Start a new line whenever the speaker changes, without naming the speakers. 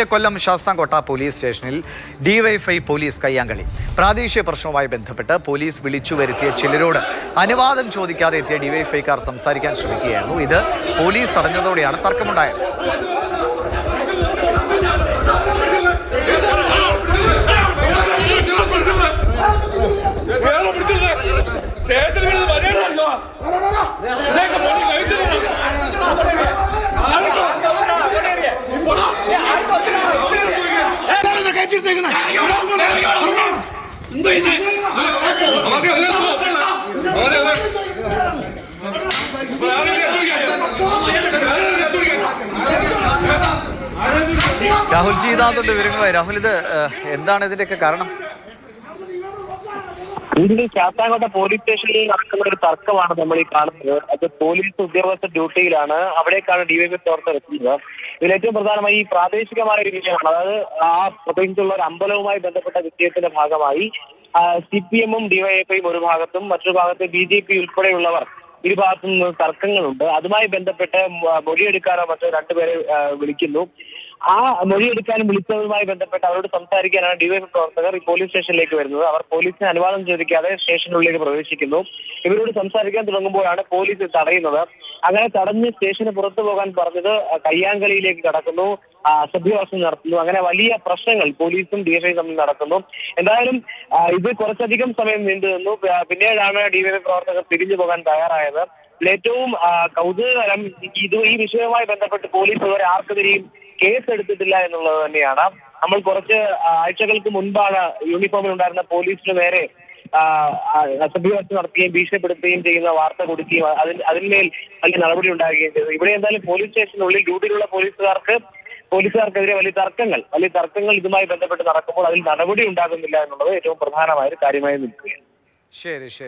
കൊല്ലം Sasthamkotta police സ്റ്റേഷനിൽ DYFI police കയ്യാങ്കളി. പ്രാദേശിക പ്രശ്നവുമായി ബന്ധപ്പെട്ട് പോലീസ് വിളിച്ചു വരുത്തിയ ചിലരോട് അനുവാദം ചോദിക്കാതെ എത്തിയ ഡിവൈഎഫ്ഐക്കാർ സംസാരിക്കാൻ ശ്രമിക്കുകയായിരുന്നു. ഇത് പോലീസ് തടഞ്ഞതോടെയാണ് തർക്കമുണ്ടായത്. രാഹുൽ ചെയ്താതുണ്ട് വിവരങ്ങളായി. രാഹുൽ, ഇത് എന്താണ് ഇതിന്റെയൊക്കെ കാരണം?
ഇതിൽ ശാസ്താംകോട്ട പോലീസ് സ്റ്റേഷനിൽ നടക്കുന്ന ഒരു തർക്കമാണ് നമ്മൾ ഈ കാണുന്നത്. അത് പോലീസ് ഉദ്യോഗസ്ഥ ഡ്യൂട്ടിയിലാണ്, അവിടേക്കാണ് ഡിവൈഎഫ്ഐ പ്രവർത്തകർ എത്തുന്നത്. ഇതിൽ ഏറ്റവും പ്രധാനമായി ഈ പ്രാദേശികമായ ഒരു വിഷയമാണ്. അതായത് ആ പ്രദേശത്തുള്ള ഒരു അമ്പലവുമായി ബന്ധപ്പെട്ട വിഷയത്തിന്റെ ഭാഗമായി CPM-ഉം ഡിവൈഎഫ്ഐയും ഒരു ഭാഗത്തും മറ്റൊരു ഭാഗത്ത് BJP ഉൾപ്പെടെയുള്ളവർ ഇരുഭാഗത്തു നിന്ന് തർക്കങ്ങളുണ്ട്. അതുമായി ബന്ധപ്പെട്ട് മൊഴിയെടുക്കാനോ മറ്റോ രണ്ടുപേരെ വിളിക്കുന്നു. ആ മൊഴിയെടുക്കാനും വിളിച്ചതുമായി ബന്ധപ്പെട്ട് അവരോട് സംസാരിക്കാനാണ് ഡിവൈഎഫ്ഐ പ്രവർത്തകർ ഈ പോലീസ് സ്റ്റേഷനിലേക്ക് വരുന്നത്. അവർ പോലീസിന് അനുവാദം ചോദിക്കാതെ സ്റ്റേഷനുള്ളിലേക്ക് പ്രവേശിക്കുന്നു. ഇവരോട് സംസാരിക്കാൻ തുടങ്ങുമ്പോഴാണ് പോലീസ് തടയുന്നത്. അങ്ങനെ തടഞ്ഞ് സ്റ്റേഷന് പുറത്തു പോകാൻ പറഞ്ഞത് കയ്യാങ്കളിയിലേക്ക് കടക്കുന്നു, അസഭ്യവാസം നടത്തുന്നു. അങ്ങനെ വലിയ പ്രശ്നങ്ങൾ പോലീസും ഡിവൈഎഫ്ഐ തമ്മിൽ നടക്കുന്നു. എന്തായാലും ഇത് കുറച്ചധികം സമയം നീണ്ടു നിന്നു. പിന്നീടാണ് ഡിവൈഎഫ്ഐ പ്രവർത്തകർ പിരിഞ്ഞു പോകാൻ തയ്യാറായത്. ഏറ്റവും കൗതുകകരം ഈ വിഷയവുമായി ബന്ധപ്പെട്ട് പോലീസ് ഇതുവരെ ആർക്കെതിരെയും കേസ് എടുത്തിട്ടില്ല എന്നുള്ളത് തന്നെയാണ്. നമ്മൾ കുറച്ച് ആഴ്ചകൾക്ക് മുൻപാണ് യൂണിഫോമിൽ ഉണ്ടായിരുന്ന പോലീസിന് നേരെ അസഭ്യവാസം നടത്തുകയും ഭീഷണിപ്പെടുത്തുകയും ചെയ്യുന്ന വാർത്ത കൊടുക്കുകയും അതിന്മേൽ വലിയ നടപടി ഉണ്ടാകുകയും ചെയ്തു. ഇവിടെ എന്തായാലും പോലീസ് സ്റ്റേഷനുള്ളിൽ ഡ്യൂട്ടിയിലുള്ള പോലീസുകാർക്കെതിരെ വലിയ തർക്കങ്ങൾ ഇതുമായി ബന്ധപ്പെട്ട് നടക്കുമ്പോൾ അതിൽ നടപടി ഉണ്ടാകുന്നില്ല എന്നുള്ളത് ഏറ്റവും പ്രധാനമായ ഒരു കാര്യമായി നിൽക്കുകയാണ്.
ശരി ശരി.